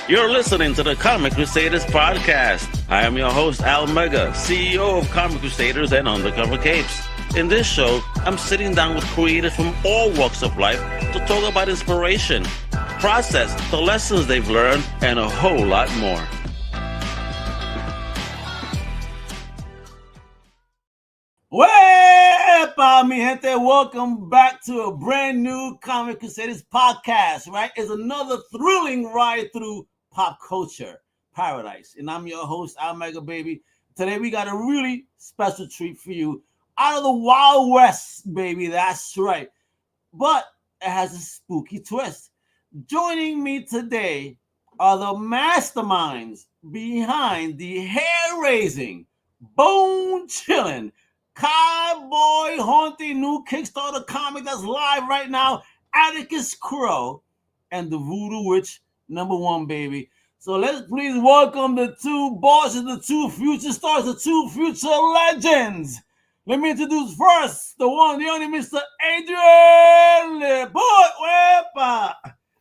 You're listening to the Comic Crusaders podcast. I am your host, Al Mega, CEO of Comic Crusaders and Undercover Capes. In this show, I'm sitting down with creators from all walks of life to talk about inspiration, process, the lessons they've learned, and a whole lot more. Wepa, mi gente, welcome back to a brand new Comic Crusaders podcast, right? It's another thrilling ride through pop culture paradise. And I'm your host, Al Mega Baby. Today we got a really special treat for you. Out of the Wild West, baby, that's right. But it has a spooky twist. Joining me today are the masterminds behind the hair-raising, bone-chilling, cowboy haunting new Kickstarter comic that's live right now, Atticus, Crowe, and the Voodoo Witch #1, baby. So let's please welcome the two bosses, the two future stars, the two future legends. Let me introduce first the one, the only Mr. Adrian Liput, wepa.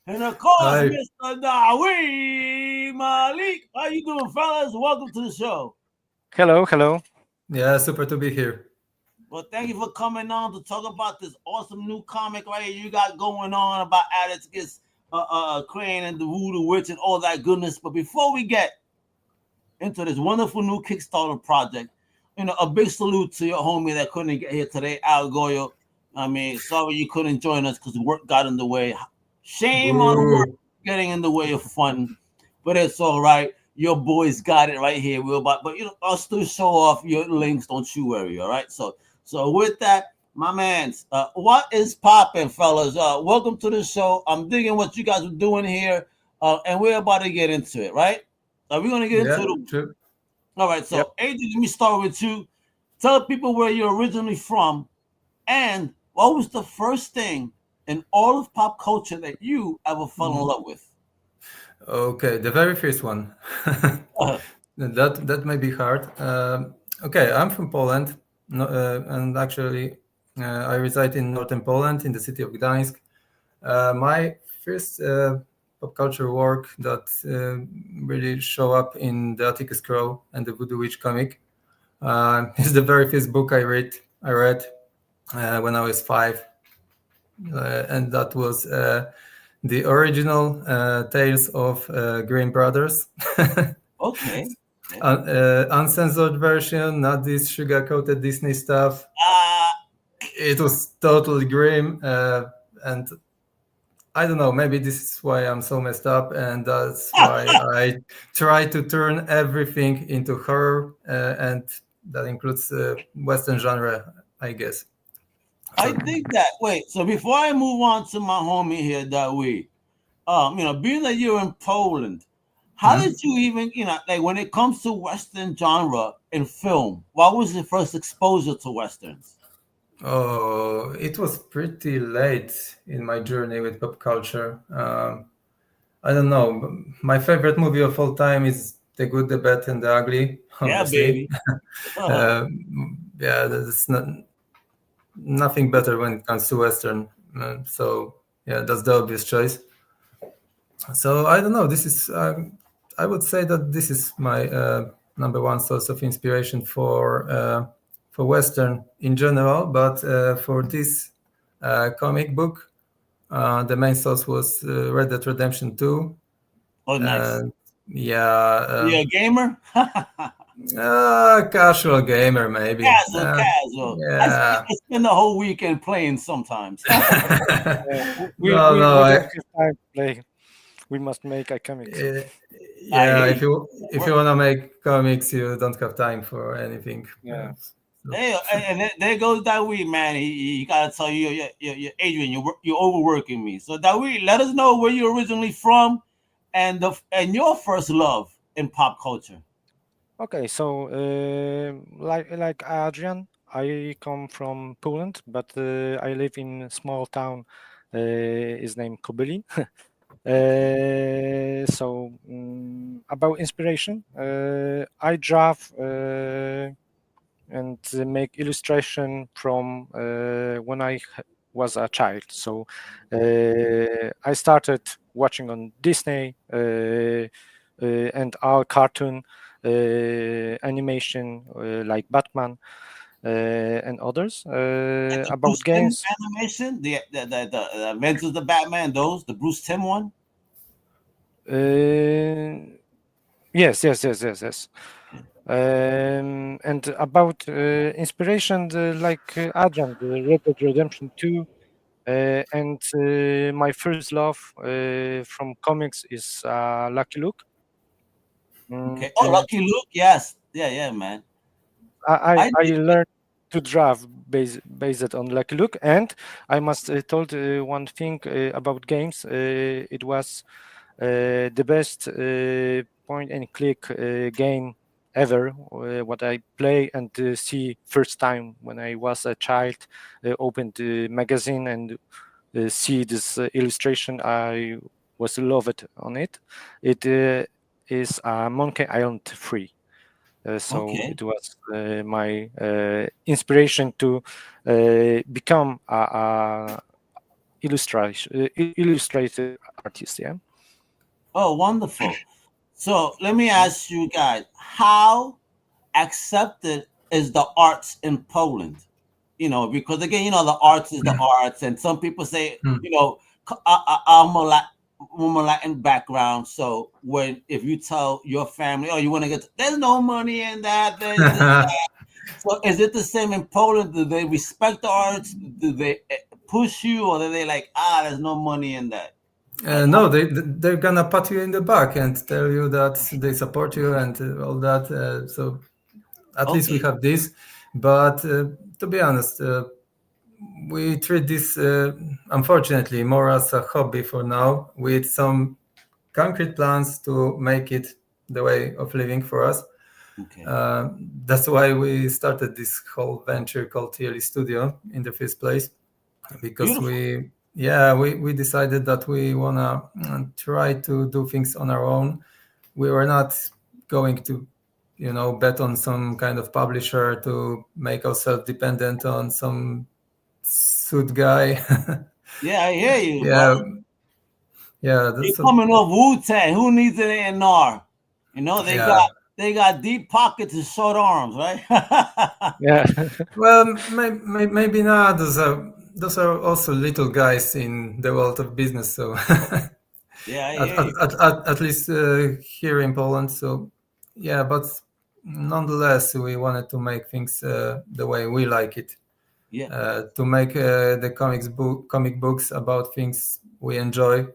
And of course, Hi. Mr. Dawid Malik. How you doing, fellas? Welcome to the show. Hello. Yeah, super to be here. Well, thank you for coming on to talk about this awesome new comic right here you got going on about Atticus, Crane, and the Voodoo Witch and all that goodness. But before we get into this wonderful new Kickstarter project, a big salute to your homie that couldn't get here today, Algoyo. I mean, sorry you couldn't join us because work got in the way. Shame on work getting in the way of fun, but it's all right. Your boys got it right here. But I'll still show off your links. Don't you worry. All right. So with that, my mans, what is popping, fellas? Welcome to the show. I'm digging what you guys are doing here, and we're about to get into it. Right? Are we gonna get into it? True. All right. So, Adrian, let me start with you. Tell people where you're originally from, and what was the first thing in all of pop culture that you ever fell in love with? Okay, the very first one. That may be hard. Okay, I'm from Poland, and actually, I reside in northern Poland, in the city of Gdańsk. My first pop culture work that really show up in the Atticus Crowe and the Voodoo Witch comic is the very first book I read when I was 5, and that was the original Tales of Grimm Brothers. Okay. Uncensored version, not this sugar-coated Disney stuff. It was totally grim, and I don't know, maybe this is why I'm so messed up, and that's why I try to turn everything into horror, and that includes Western genre, I guess. I think that. Wait, so before I move on to my homie here, Dawid, being that you're in Poland, how did you even, like when it comes to Western genre in film, what was your first exposure to Westerns? Oh, it was pretty late in my journey with pop culture. I don't know. My favorite movie of all time is The Good, the Bad, and the Ugly. Obviously. Yeah, baby. There's nothing better when it comes to Western. So yeah, that's the obvious choice. So I don't know. This is, I would say that this is my number one source of inspiration for Western in general. But for this comic book, the main source was Red Dead Redemption 2. Oh, nice. Yeah. You a gamer? Casual gamer, maybe. Casual. Yeah. I spend the whole weekend playing sometimes. We don't have time to play. We must make a comic. If you want to make comics, you don't have time for anything. Yeah. Hey, and there goes Dawid, man. He gotta tell you, Adrian, you're overworking me. So Dawid, let us know where you're originally from, and your first love in pop culture. Okay, so like Adrian, I come from Poland, but I live in a small town. Is named Kobylin. So about inspiration, I draw and make illustration from when I was a child. So I started watching on Disney and all cartoon animation like Batman and others. About Bruce games, Timm animation, the Adventures of the Batman, the Bruce Timm one. yes. And about inspiration, like Adrian, the Red Dead Redemption 2, and my first love from comics is Lucky Luke. Okay. Oh, Lucky Luke, yes, yeah, man. I learned to draft based on Lucky Luke, and I must told one thing about games. It was the best point and click game ever what I play and see first time when I was a child. Opened the magazine and see this illustration. I was loved on it. It is Monkey Island 3. So Okay. it was my inspiration to become a illustrator artist. Yeah. Oh, wonderful. So let me ask you guys, how accepted is the arts in Poland? Because again, the arts is the arts, and some people say, I'm a Latin background, so if you tell your family, oh, you want to there's no money in that, so is it the same in Poland? Do they respect the arts? Do they push you, or are they like, there's no money in that? No, they're gonna pat you in the back and tell you that they support you and all that. So at least we have this. But to be honest, we treat this, unfortunately, more as a hobby for now, with some concrete plans to make it the way of living for us. Okay. That's why we started this whole venture called Yelly Studio in the first place, because Beautiful. we decided that we wanna try to do things on our own. We were not going to, bet on some kind of publisher to make ourselves dependent on some suit guy. Yeah, I hear you. Yeah, You're coming off Wu-Tang. Who needs an A&R? They got deep pockets and short arms, right? Yeah. Well, maybe not. Those are also little guys in the world of business. So yeah, at least here in Poland. So yeah, but nonetheless, we wanted to make things the way we like it. Yeah. To make the comic books about things we enjoy.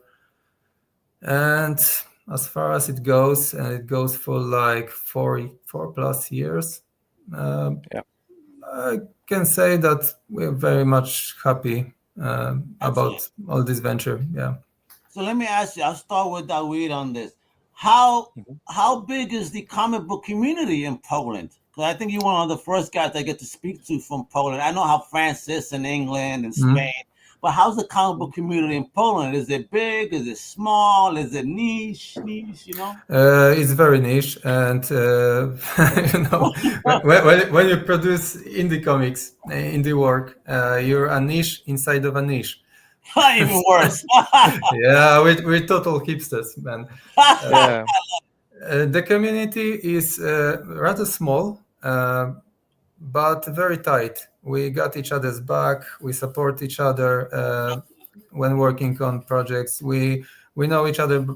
And as far as it goes, and it goes for like 4+ years. I can say that we're very much happy about all this venture. Yeah. So let me ask you. I'll start with Dawid on this. How big is the comic book community in Poland? Because I think you're one of the first guys I get to speak to from Poland. I know how France is in England and Spain, but how's the comic book community in Poland? Is it big? Is it small? Is it niche? It's very niche, and when you produce indie comics, indie work, you're a niche inside of a niche. Even worse. Yeah, we're total hipsters, man. The community is rather small, but very tight. We got each other's back. We support each other when working on projects. We know each other,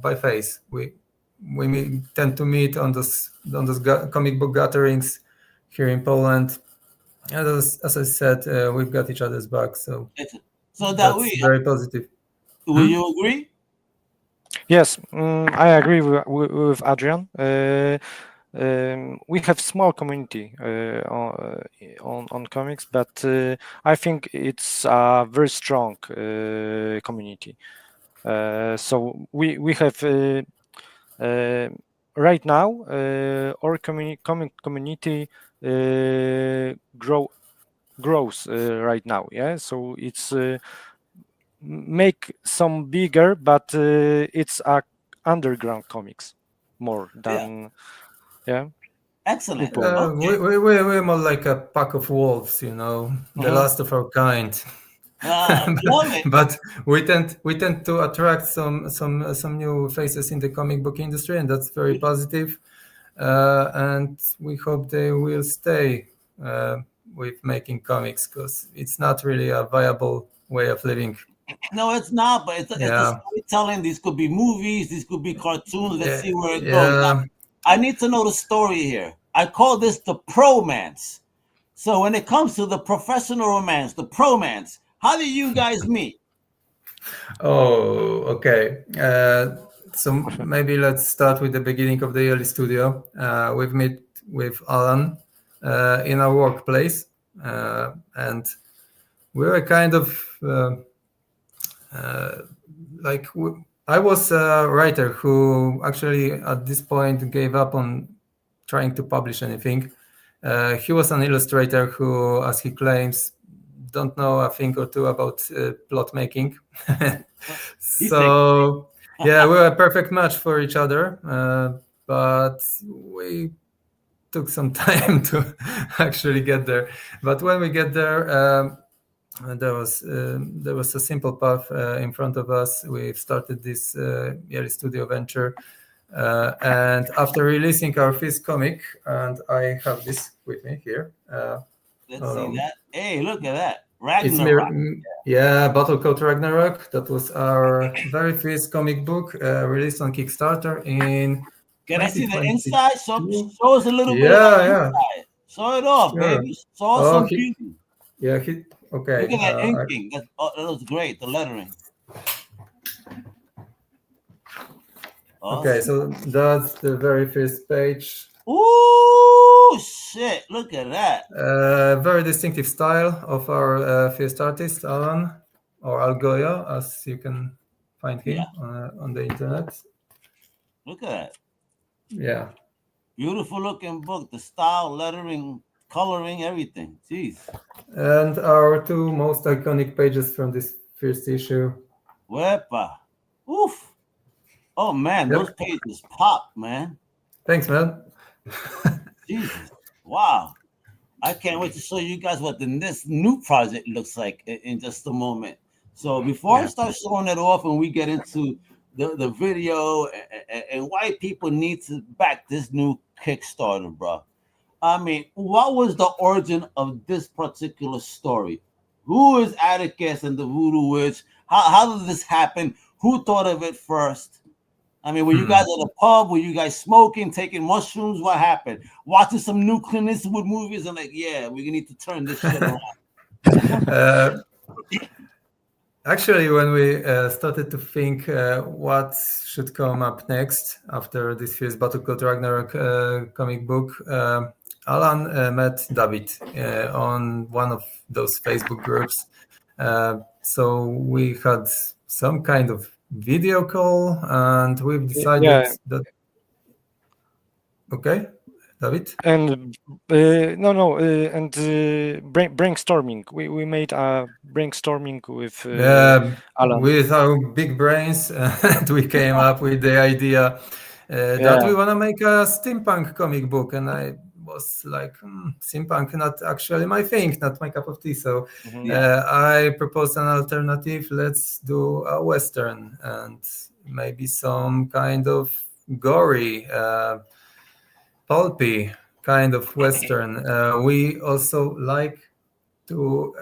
by face. We tend to meet on those comic book gatherings here in Poland. And as I said, we've got each other's back. So that's very positive. Will you agree? Yes, I agree with Adrian. We have small community on comics, but I think it's a very strong community. So we have right now our comic community grows right now. Yeah, so it's make some bigger, but it's a underground comics more than Excellent. We're more like a pack of wolves, the last of our kind. Love it. But we tend to attract some new faces in the comic book industry, and that's very positive. And we hope they will stay with making comics, because it's not really a viable way of living. No, it's not, but it's a storytelling. These could be movies, these could be cartoons. Let's see where it goes. Now, I need to know the story here. I call this the promance. So when it comes to the professional romance, the promance, how do you guys meet? Oh, okay. So maybe let's start with the beginning of the Yelly studio. We've met with Alan in our workplace, and we were kind of I was a writer who actually at this point gave up on trying to publish anything. He was an illustrator who, as he claims, don't know a thing or two about plot making. So yeah, we were a perfect match for each other, but we took some time to actually get there. But when we get there, there was a simple path in front of us. We started this Yelly Studio venture, and after releasing our first comic, and I have this with me here. Let's see that. Hey, look at that. Ragnarok. Battle Code Ragnarok. That was our very first comic book released on Kickstarter in. Can I see the inside? Show us a little bit of the inside. Show it off, baby. Show some beauty. Yeah, okay. Look at that inking. That looks great. The lettering. Awesome. Okay, so that's the very first page. Ooh, shit! Look at that. Very distinctive style of our first artist, Alan, or Algoyo, as you can find him on the internet. Look at that. Yeah. Beautiful looking book. The style, lettering, coloring, everything. Jeez. And our two most iconic pages from this first issue. Wepa. Oof. Oh man, those pages pop, man. Thanks, man. Jesus. Wow. I can't wait to show you guys what this new project looks like in just a moment. So before I start showing it off and we get into the video and why people need to back this new Kickstarter, bro. I mean, what was the origin of this particular story? Who is Atticus and the Voodoo Witch? How did this happen? Who thought of it first? I mean, were you guys at a pub? Were you guys smoking, taking mushrooms? What happened? Watching some new Clint Eastwood movies and like, yeah, we need to turn this shit around. Actually, when we started to think what should come up next after this first Battle Code Ragnarok comic book, Alan met Dawid on one of those Facebook groups. So we had some kind of video call, and we've decided that. Okay, Dawid. And brainstorming. We made a brainstorming with Alan. With our big brains, and we came up with the idea that we want to make a steampunk comic book, and I was like, steampunk, not actually my thing, not my cup of tea. So I proposed an alternative. Let's do a Western and maybe some kind of gory, pulpy kind of Western. We also like to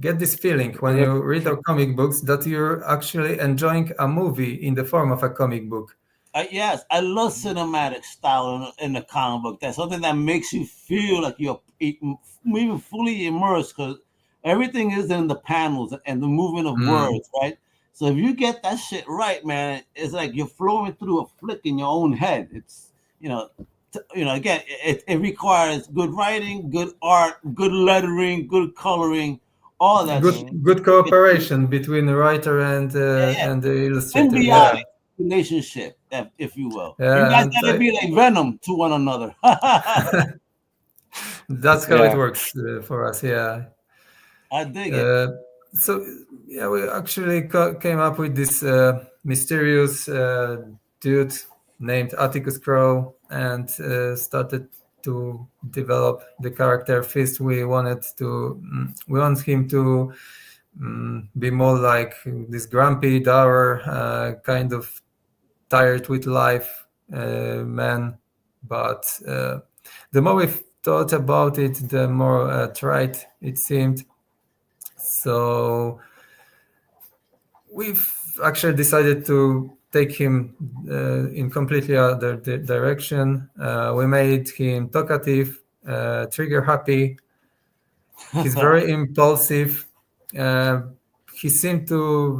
get this feeling when you read our comic books that you're actually enjoying a movie in the form of a comic book. Yes, I love cinematic style in the comic book. That's something that makes you feel like you're even fully immersed, because everything is in the panels and the movement of words, right? So if you get that shit right, man, it's like you're flowing through a flick in your own head. It's, again, it requires good writing, good art, good lettering, good coloring, all that. Good cooperation between the writer and the illustrator. Symbiotic relationship, if you will. You guys gotta be like Venom to one another. That's how it works for us. I dig it. So we actually came up with this mysterious dude named Atticus Crowe, and started to develop the character. First, we want him to be more like this grumpy, dour, kind of tired with life man. But the more we've thought about it, the more trite it seemed. So we've actually decided to take him in completely other direction. We made him talkative, trigger happy. He's very impulsive. He seemed to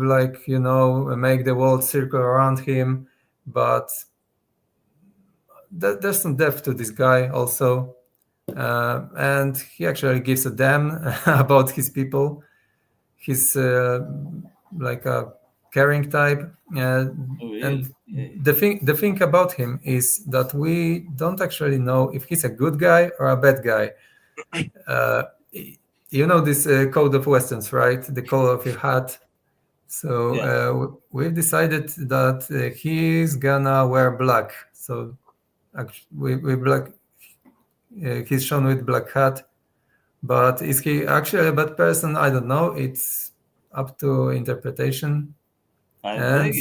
make the world circle around him, but there's some depth to this guy also. And he actually gives a damn about his people. He's like a caring type. And the thing about him is that we don't actually know if he's a good guy or a bad guy. You know this code of westerns, right? The color of your hat. So we've decided that he's gonna wear black. So actually, we black. He's shown with black hat. But is he actually a bad person? I don't know. It's up to interpretation. And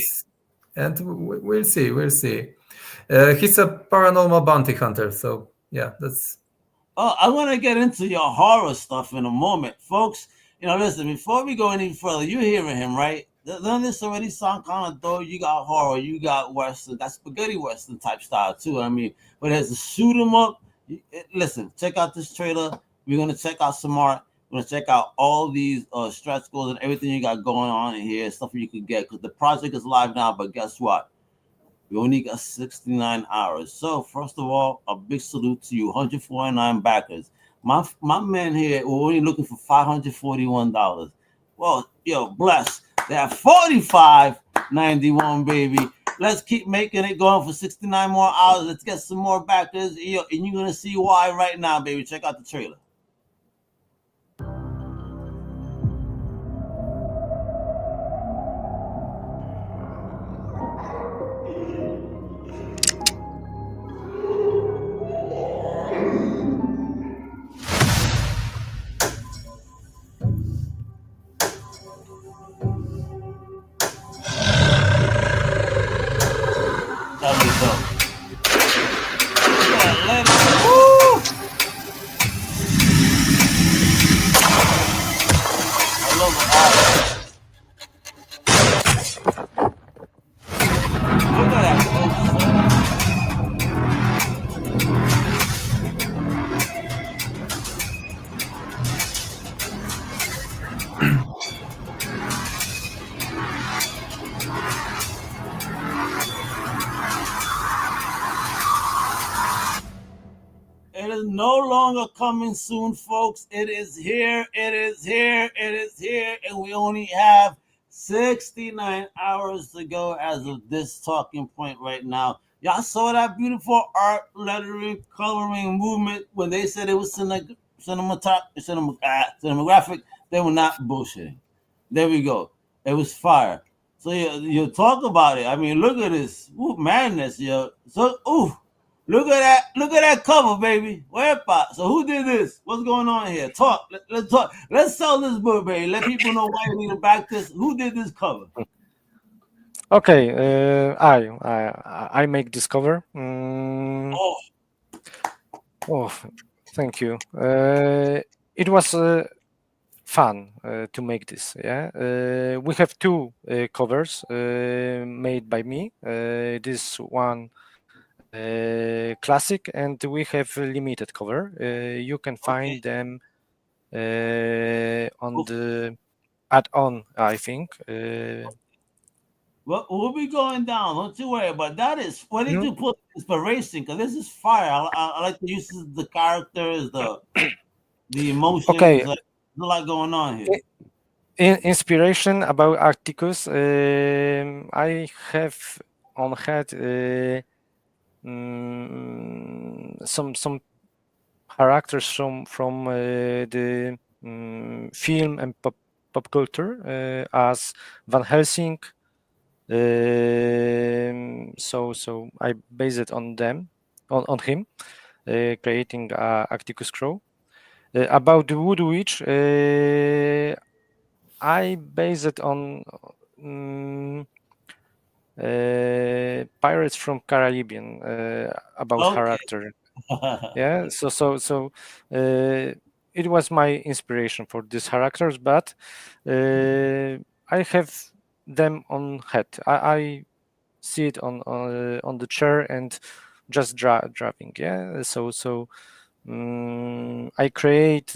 we'll see. We'll see. He's a paranormal bounty hunter. So yeah, that's. Oh, I want to get into your horror stuff in a moment, folks. Listen, before we go any further, you're hearing him, right? Doesn't this already sound kind of though? You got horror, you got western, that spaghetti western type style too. I mean, but there's a shoot 'em up. Listen, check out this trailer. We're gonna check out some art. We're gonna check out all these stretch goals and everything you got going on in here, stuff you could get because the project is live now. But guess what? We only got 69 hours. So first of all, a big salute to you, 149 backers. My man here, we're only looking for $541. Well, bless. They have 45.91, baby. Let's keep making it going for 69 more hours. Let's get some more backers. And you're gonna see why right now, baby. Check out the trailer. No longer coming soon, folks. It is here. It is here. It is here. And we only have 69 hours to go as of this talking point right now. Y'all saw that beautiful art, lettering, coloring movement when they said it was cinematographic. They were not bullshitting. There we go. It was fire. So you talk about it. I mean, look at this. Ooh, madness, yo. So, ooh. Look at that cover, baby. So who did this? What's going on here? Talk. Let's talk. Let's sell this book, baby. Let people know why we need to back this. Who did this cover? Okay, I make this cover. Oh, thank you. It was fun to make this. Yeah, we have two covers made by me. This one. Classic, and we have a limited cover. You can find them on the add-on, I think. Well, we'll be going down. Don't you worry. But that is where did you put inspiration? Because this is fire. I like the use of the characters, the emotions. Okay, there's a lot going on here. Inspiration about Atticus. I have on head. Some characters from the film and pop culture as Van Helsing. So I base it on them, on him, creating Atticus Crowe. About the Voodoo Witch, I base it on Pirates from Caribbean about character. Yeah, so it was my inspiration for these characters, but I have them on head. I see it on the chair and just driving. Yeah, so I create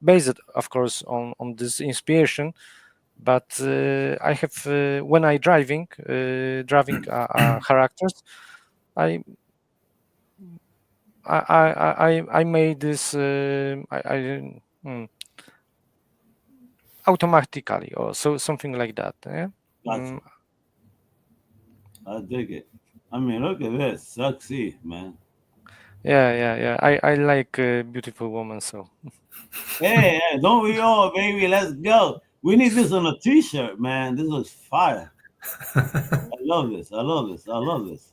based of course on this inspiration, but I have when I driving characters, I I made this automatically or so something like that. Yeah. Gotcha. I dig it. I mean, look at this, sexy man. Yeah. I like beautiful woman. So. Hey, don't we all, baby? Let's go. We need this on a T-shirt, man. This looks fire. I love this. I love this. I love this.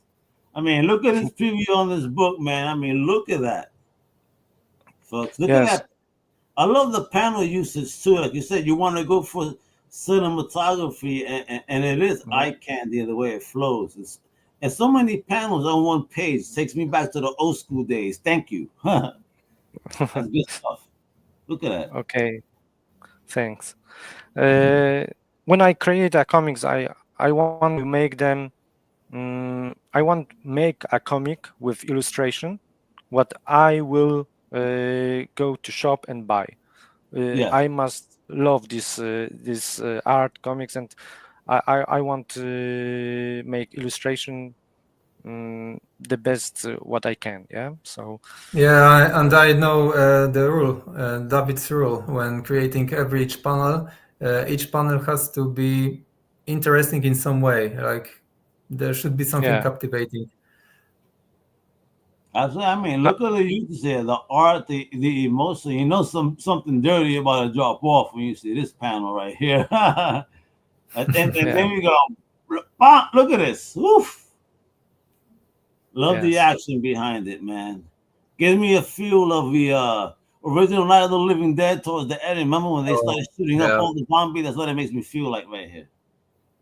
I mean, look at this preview on this book, man. I mean, look at that, folks. Look at that. I love the panel usage too. Like you said, you want to go for cinematography, and it is eye candy the way it flows. And so many panels on one page takes me back to the old school days. Thank you. That's good stuff. Look at that. Okay, thanks. When I create a comics, I want to make them. I want to make a comic with illustration. What I will go to shop and buy. I must love this art comics, and I want to make illustration the best what I can. Yeah. So. Yeah, and I know the rule, David's rule, when creating each panel has to be interesting in some way. Like there should be something captivating. Absolutely. I mean, look at the uses here, the art, the emotion. You know, something dirty about to drop off when you see this panel right here. and then we go, look at this. Oof. Love the action behind it, man. Gives me a feel of the original Night of the Living Dead towards the end. Remember when they started shooting up all the zombies? That's what it makes me feel like right here.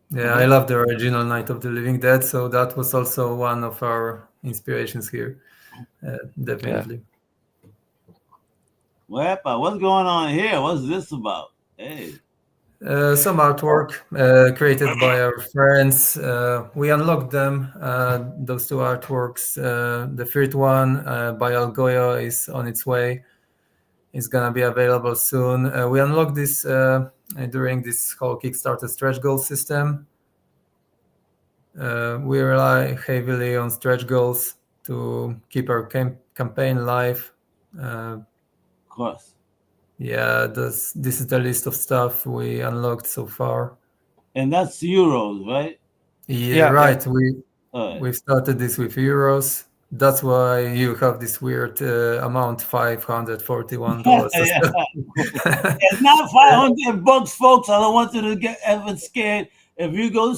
Yeah, I love the original Night of the Living Dead, so that was also one of our inspirations here. Definitely. Well, what's going on here? What's this about? Hey. Some artwork created by our friends. We unlocked them, those two artworks. The third one by Algoyo is on its way. It's going to be available soon. We unlocked this during this whole Kickstarter stretch goal system. We rely heavily on stretch goals to keep our campaign live. Of course. Yeah, this is the list of stuff we unlocked so far. And that's euros, right? Yeah, right. Yeah. We've started this with euros. That's why you have this weird amount, $541. It's not $500, folks. I don't want you to get ever scared. If you go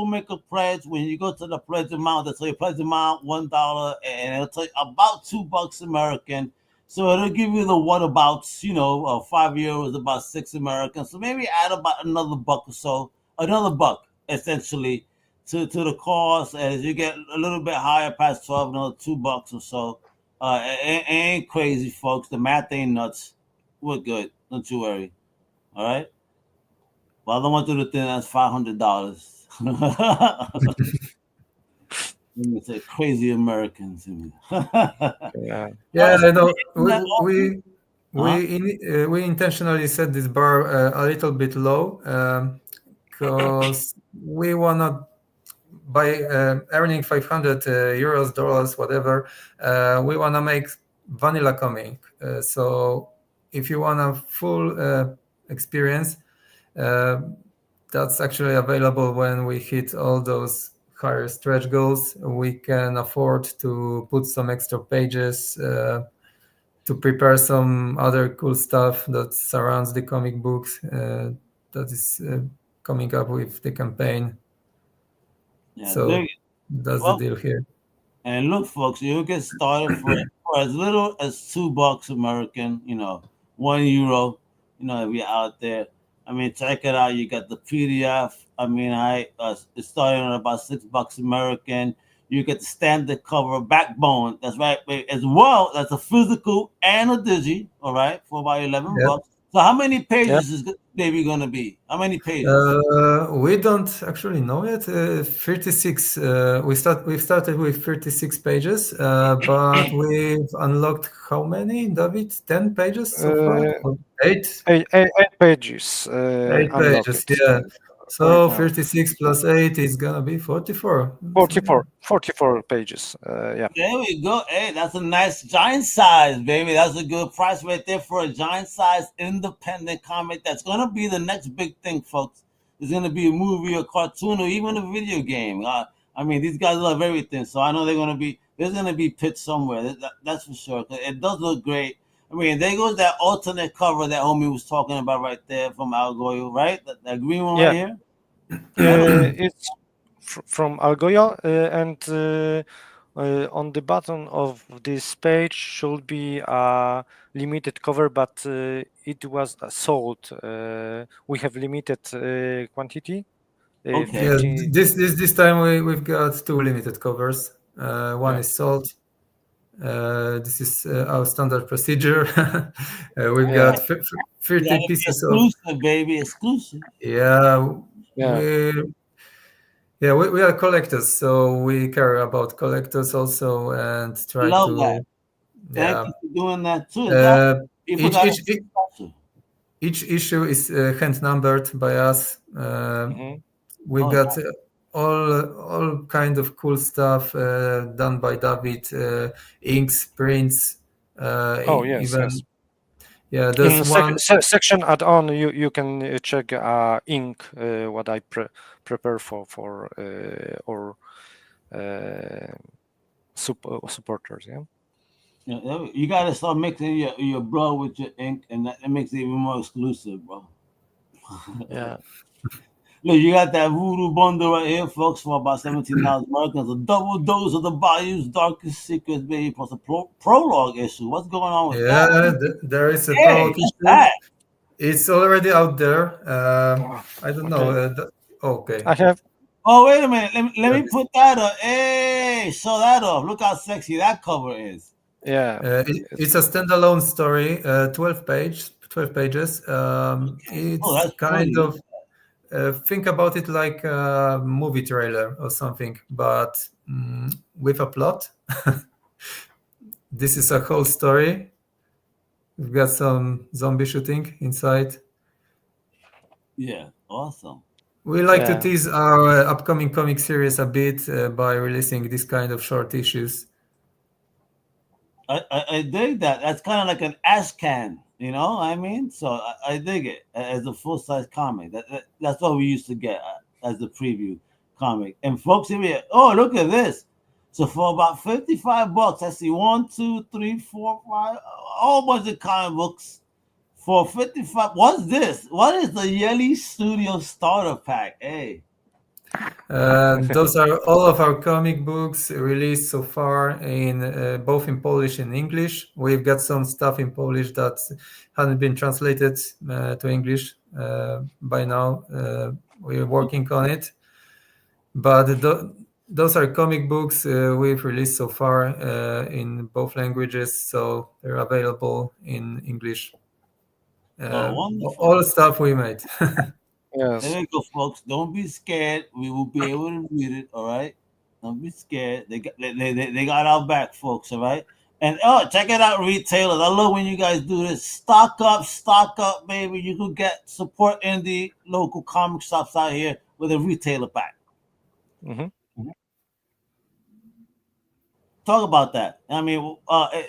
make a pledge, when you go to the pledge amount, they'll tell you pledge amount $1, and it'll tell you about $2 American. So it'll give you the whatabouts, 5 euros, about 6 American. So maybe add about another buck or so, another buck essentially to the cost as you get a little bit higher past 12, another $2 or so. It ain't crazy, folks. The math ain't nuts. We're good. Don't you worry. All right. Well, I don't want you to think that's $500. It's a crazy Americans. Yeah, I know. We intentionally set this bar a little bit low because we wanna, by earning 500 euros, dollars, whatever, we wanna make vanilla comic. So if you want a full experience, that's actually available when we hit all those higher stretch goals. We can afford to put some extra pages to prepare some other cool stuff that surrounds the comic books that is coming up with the campaign. Yeah, so that's the deal here. And look, folks, you'll get started for as little as $2 American, €1, if you're out there. I mean, check it out. You got the PDF. I mean, it's starting at about $6 American. You get the standard cover backbone. That's right. As well, that's a physical and a digi. All right, for about $11. So how many pages is this baby gonna be? How many pages? We don't actually know yet. 36. We've started with 36 pages, but we've unlocked how many, David? 10 pages so far? Eight pages. 8 pages, yeah. So 36 plus 8 is gonna be 44. 44 pages. Yeah. There we go. Hey, that's a nice giant size, baby. That's a good price right there for a giant size independent comic. That's gonna be the next big thing, folks. It's gonna be a movie, a cartoon, or even a video game. I mean, these guys love everything, so I know there's gonna be pitched somewhere. That's for sure. It does look great. I mean, there goes that alternate cover that homie was talking about right there from Algoyo, right? That green one right here. It's from Algoyo, and on the bottom of this page should be a limited cover, but it was sold. We have limited quantity. Okay. Yeah, this time we've got 2 limited covers. One is sold. This is our standard procedure. We've got 30 pieces exclusive, baby, exclusive. We are collectors, so we care about collectors also and try Love to. That. Thank you for doing that too. Each issue is hand numbered by us. We've got all kind of cool stuff done by David, inks, prints. Yes. Yeah, there's in the section add-on. You can check ink what I prepare for or supporters. Yeah, you got to start mixing your blood with your ink, and that makes it even more exclusive, bro. Yeah. Look, you got that Voodoo bundle right here, folks, for about $17 American. A double dose of the Bayou's darkest secrets, baby, plus a prologue issue. What's going on with that? Yeah, there is a prologue issue. It's already out there. I don't know. Okay. I have. Oh, wait a minute. Let me put that up. Hey, show that off. Look how sexy that cover is. Yeah. It's a standalone story, 12 pages. It's kind of. Think about it like a movie trailer or something, but with a plot. This is a whole story. We've got some zombie shooting inside. Yeah, awesome. We like to tease our upcoming comic series a bit by releasing this kind of short issues. I dig that. That's kind of like an ash can. You know what I mean? So I dig it as a full-size comic. That's what we used to get as a preview comic. And folks, look at this. So for about $55, I see 1, 2, 3, 4, 5, a whole bunch of comic books for $55. What's this? What is the Yelly Studio Starter Pack? Hey. Those are all of our comic books released so far in both in Polish and English. We've got some stuff in Polish that hasn't been translated to English by now. We're working on it, but those are comic books we've released so far in both languages, so they're available in English. All the stuff we made. Yes. There you go, folks. Don't be scared. We will be able to read it. All right. Don't be scared. They got our back, folks. All right. And check it out, retailers. I love when you guys do this. Stock up, baby. You can get support indie local comic shops out here with a retailer pack. Talk about that. I mean,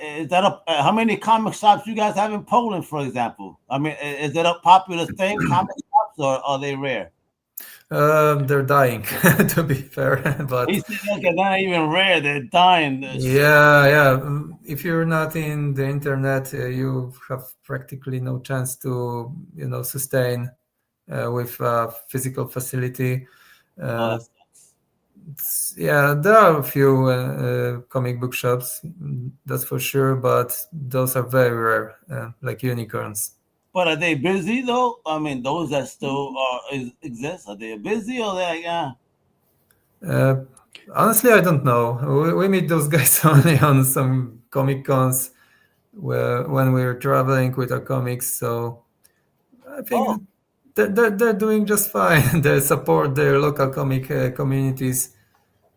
is that how many comic shops you guys have in Poland, for example? I mean, is it a popular thing, comic shops, or are they rare? They're dying, to be fair. But they're not even rare; they're dying. Yeah. If you're not in the internet, you have practically no chance to, sustain with a physical facility. There are a few comic book shops, that's for sure, but those are very rare, like unicorns. But are they busy though? I mean, those that still exist, are they busy or they Honestly, I don't know. We meet those guys only on some comic cons when we're traveling with our comics. So I think they're doing just fine. They support their local comic communities,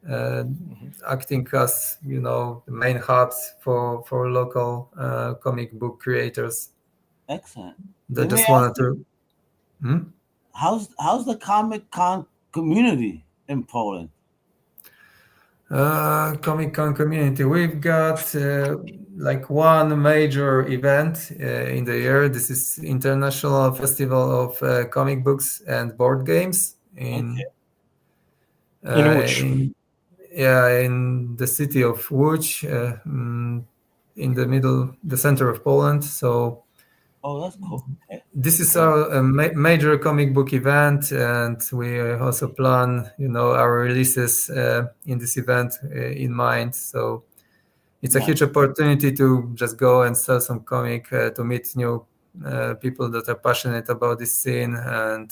acting as the main hubs for local comic book creators. Excellent. They just wanted to. How's the Comic Con community in Poland? Comic Con community. We've got like one major event in the year. This is International Festival of Comic Books and Board Games in Łódź. in the city of Łódź, in the center of Poland. So. Oh, that's cool. Okay. This is our major comic book event, and we also plan, our releases in this event in mind. So it's a huge opportunity to just go and sell some comic, to meet new people that are passionate about this scene, and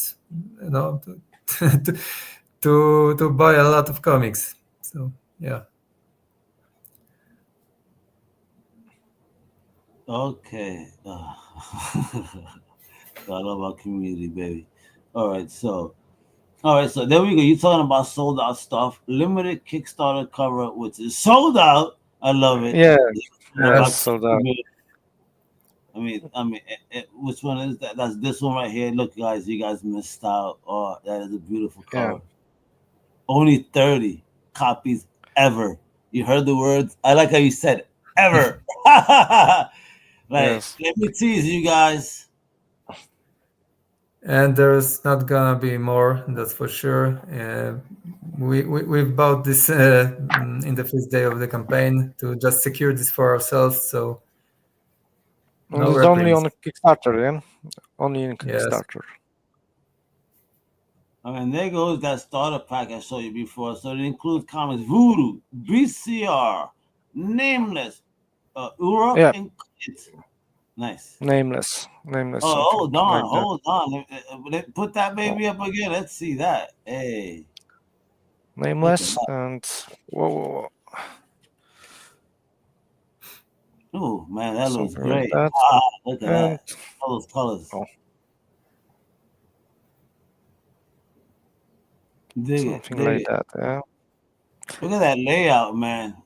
to buy a lot of comics. So yeah. Okay. I love our community, baby. All right, so there we go. You're talking about sold out stuff, limited Kickstarter cover, which is sold out. I love it. Yeah, sold out. I mean, which one is that? That's this one right here. Look, guys, you guys missed out. Oh, that is a beautiful cover. Yeah. Only 30 copies ever. You heard the words. I like how you said it. Ever. Let me tease you guys. And there's not gonna be more, that's for sure. We've bought this in the first day of the campaign to just secure this for ourselves. So it's only on Kickstarter, yeah. Only in Kickstarter. Yes. I mean, there goes that starter pack I showed you before. So it includes comics Voodoo, BCR, Nameless, Uruk, and Kit. Nice. Nameless. Oh, hold on. Put that baby up again. Let's see that. Hey. Nameless and whoa. Oh man, that looks great. Like look at that. All those colors. Something like that, yeah. Look at that layout, man.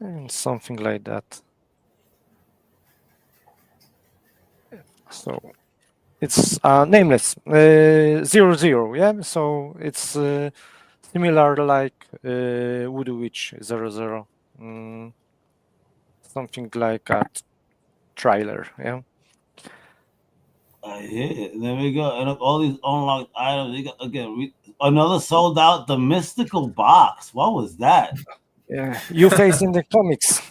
And something like that. So it's Nameless 00, yeah. So it's similar like Voodoo Witch 00, something like a trailer, yeah. Yeah, there we go. And all these unlocked items. You got, again, another sold out. The mystical box. What was that? Yeah, you face in the comics.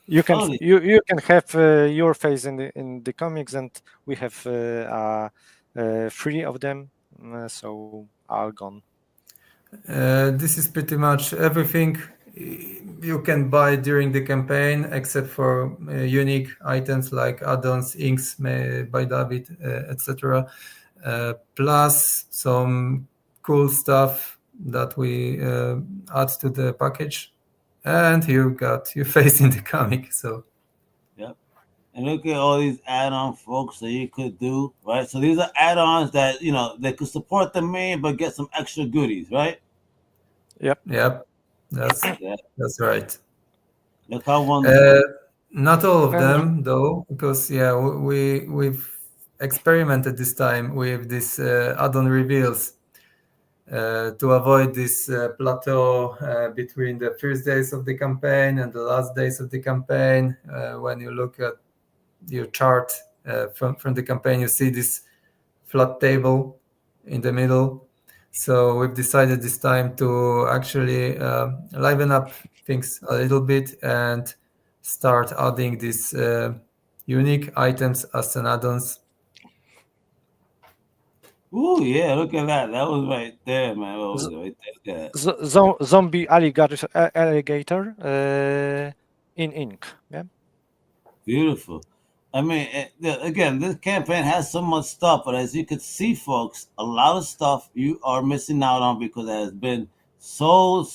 You can you can have your face in the comics, and we have 3 of them, so all gone. This is pretty much everything you can buy during the campaign, except for unique items like add-ons, inks by Dawid, etc. Plus some cool stuff that we add to the package, and you got your face in the comic. So yep. And look at all these add-on folks that you could do, right? So these are add-ons that they could support the main but get some extra goodies, right? Yep. That's right. Look how wonderful. Not all of them though, because we've experimented this time with this add-on reveals to avoid this plateau between the first days of the campaign and the last days of the campaign. When you look at your chart from the campaign, you see this flat table in the middle. So we've decided this time to actually liven up things a little bit and start adding these unique items as an add-ons. Oh yeah, look at that. That was right there, man. What was it right there? Zombie alligator in ink. Yeah. Beautiful. I mean, again, this campaign has so much stuff, but as you can see, folks, a lot of stuff you are missing out on because it has been sold.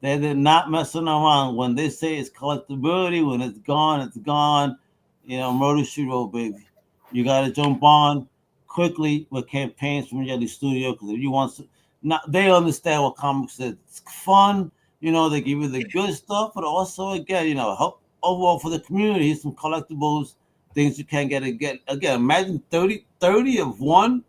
They're not messing around. When they say it's collectability, when it's gone, it's gone. You know, murder she wrote, baby. You got to jump on quickly with campaigns from Yelly Studio because if you want to, not they understand what comics is. It's fun. You know, they give you the good stuff, but also again, you know, help overall for the community, some collectibles, things you can't get again. Again, imagine 30 of one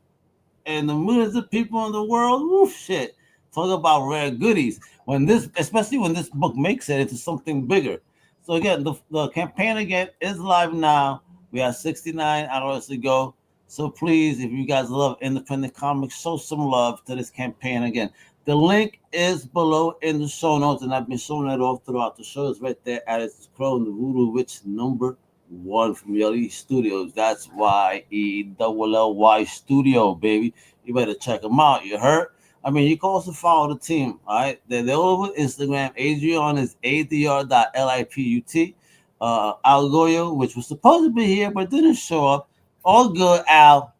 and the millions of people in the world. Woof, shit. Talk about rare goodies. When this, especially when this book makes it into something bigger. So again, the campaign again is live now. We have 69 hours to go. So please, if you guys love independent comics, show some love to this campaign again. The link is below in the show notes, and I've been showing it off throughout the show. It's right there at its Crowe and the Voodoo Witch #1 from Yelly Studios. That's YELLY Studio, baby. You better check them out. You heard? I mean, you can also follow the team. All right, they're over Instagram. Adrian is ADR.LIPUT. Algoyo, which was supposed to be here but didn't show up. All good, Al.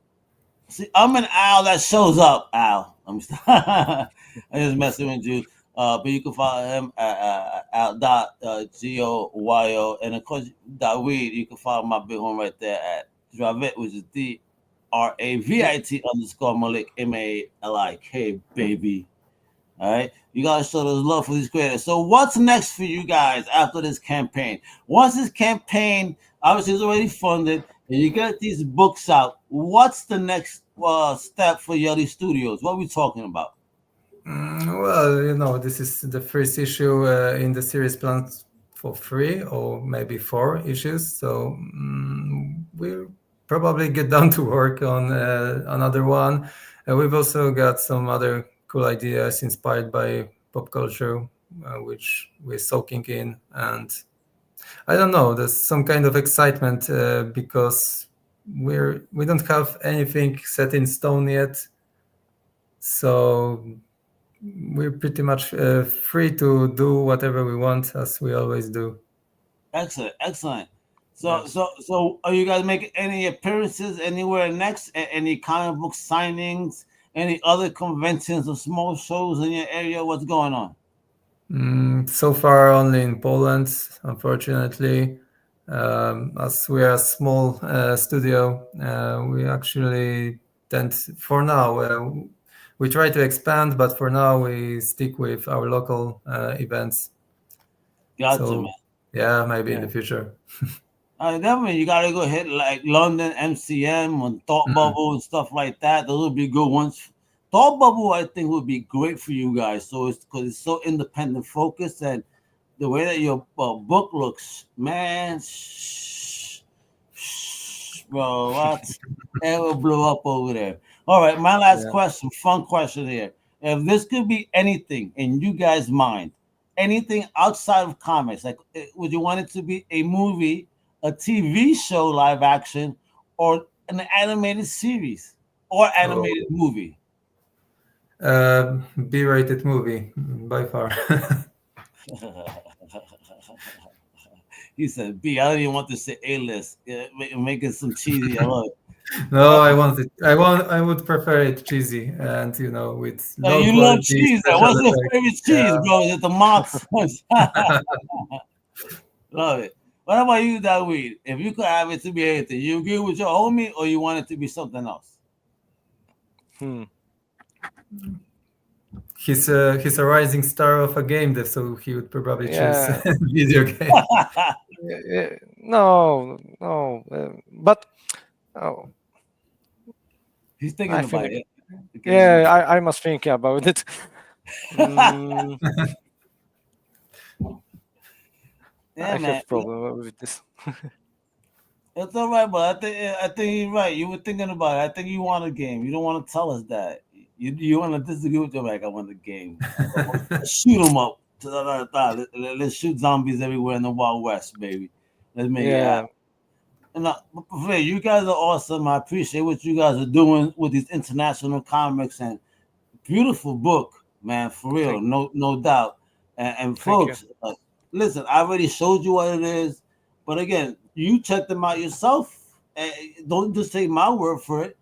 See, I'm an Al that shows up, Al. I'm just messing with you. But you can follow him at Al.GOYO. And of course, Dawid, you can follow my big one right there at Dravit, which is DRAVIT_Malik, MALIK, baby. All right. You got to show those love for these creators. So what's next for you guys after this campaign? Once this campaign obviously is already funded and you get these books out, what's the next step for Yelly Studios? What are we talking about? Well, you know, this is the first issue in the series planned for 3 or maybe 4 issues. So we'll probably get down to work on another one. We've also got some other cool ideas inspired by pop culture, which we're soaking in. And I don't know, there's some kind of excitement because we don't have anything set in stone yet. So we're pretty much free to do whatever we want, as we always do. Excellent. So are you guys making any appearances anywhere next? Any comic book signings? Any other conventions or small shows in your area? What's going on? So far, only in Poland, unfortunately. As we are a small studio, we actually tend, for now, we try to expand, but for now we stick with our local events. Gotcha, man. Yeah, maybe in the future. Definitely, you gotta go hit like London MCM and Thought Bubble and stuff like that. Those would be good ones. Thought Bubble, I think, would be great for you guys. So it's because it's so independent focused and the way that your book looks, man. Bro, what? It will blow up over there. All right, my last question, fun question here. If this could be anything in you guys' mind, anything outside of comics, like would you want it to be a movie, a TV show, live action, or an animated series or animated movie? B-rated movie, by far. He said B. I don't even want to say A-list. Making some cheesy. I love it. No, I would prefer it cheesy and with. You love cheese. What's your favorite cheese, bro? Is it the Mox? Love it. What about you, Dawid? If you could have it to be anything, you agree with your homie, or you want it to be something else? He's a rising star of a game dev, so he would probably choose video game. No, but he's thinking about it. Yeah, I must think about it. I have problem with this. It's all right, but I think you're right. You were thinking about it. I think you want a game. You don't want to tell us that. You want to disagree with them like I want the game. Shoot them up. Let's shoot zombies everywhere in the Wild West, baby. Let's make it happen. And you guys are awesome. I appreciate what you guys are doing with these international comics and beautiful book, man. For real, no doubt. And folks, listen, I already showed you what it is. But again, you check them out yourself. Don't just take my word for it.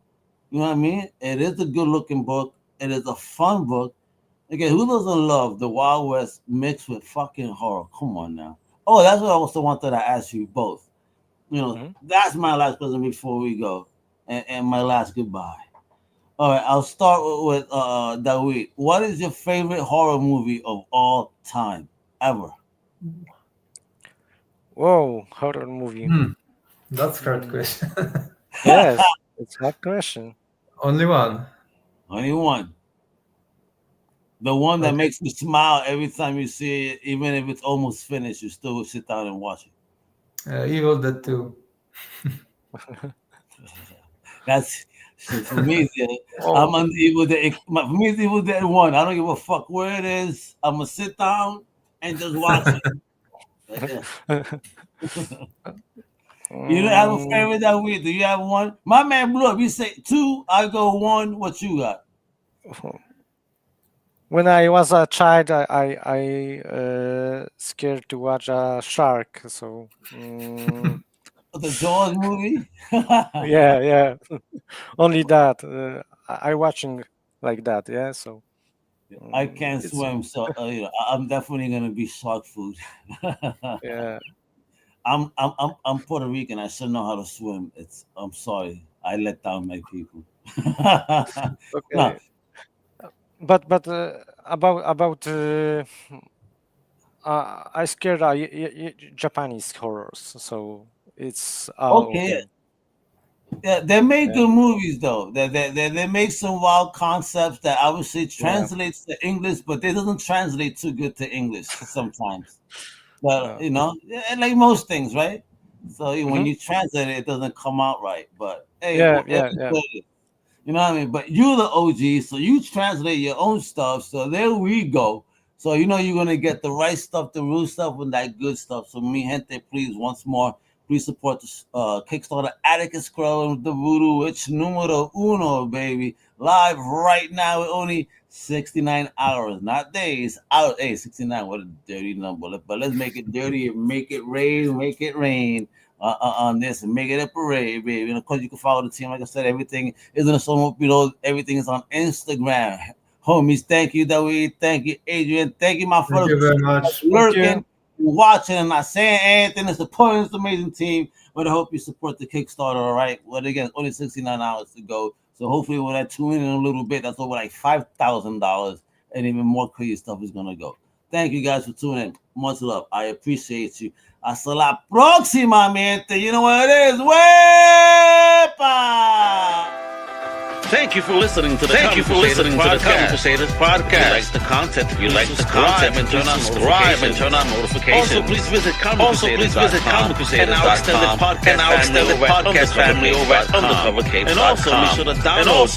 You know what I mean? It is a good-looking book. It is a fun book. Again, who doesn't love the Wild West mixed with fucking horror? Come on now. Oh, that's what I also wanted to ask you both. You know, that's my last question before we go, and my last goodbye. All right, I'll start with Dawid. What is your favorite horror movie of all time, ever? Whoa, horror movie. That's a hard question. Yes, it's a hard question. Only one. Only one. The one that makes you smile every time you see it, even if it's almost finished, you still will sit down and watch it. Evil Dead 2. That's for me. I'm on the Evil Dead. For me, it's Evil Dead 1. I don't give a fuck where it is. I'm gonna sit down and just watch it. You don't have a favorite that week? Do you have one? My man blew up. You say 2, I go 1. What you got? When I was a child, I scared to watch a shark. So The Jaws movie. yeah. Only that. I watching like that. Yeah. So I can't swim, so I'm definitely gonna be shark food. yeah. I'm Puerto Rican. I should know how to swim. I'm sorry. I let down my people. Okay. No. But about I scared Japanese horrors, so it's okay. Yeah, they make good movies though. They make some wild concepts that obviously translates to English, but it doesn't translate too good to English sometimes. But you know, like most things, right? So when you translate it, it doesn't come out right. But hey, yeah. You know what I mean? But you're the OG, so you translate your own stuff. So there we go. So you know you're gonna get the right stuff, the real stuff, and that good stuff. So mi gente, please, once more, please support the Kickstarter Atticus, Crowe, and the Voodoo. It's numero uno, baby. Live right now with only 69 hours, not days. Out, hey, 69, what a dirty number. But let's make it dirty and make it rain. On this and make it a parade, baby. And of course, you can follow the team. Like I said, everything is in the show notes below. Everything is on Instagram. Homies, thank you, Dawid. Thank you, Adrian. Thank you, my fellow. Thank you very much. Lurking, watching, and not saying anything. It's supporting this amazing team. But I hope you support the Kickstarter, all right? Well, again, only 69 hours to go. So hopefully, when I tune in a little bit, that's over like $5,000, and even more crazy stuff is gonna go. Thank you guys for tuning in. Much love. I appreciate you. Hasta la próxima, mi gente. You know what it is. Wepa! Thank you for listening to the Comic Crusaders podcast. If you like the content, subscribe and turn on notifications. Also, please visit comiccrusadersworld.com and our extended podcast family over at Undercover Capes. And also,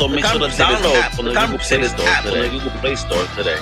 make sure to download the Comic Crusaders app on the Google Play Store today.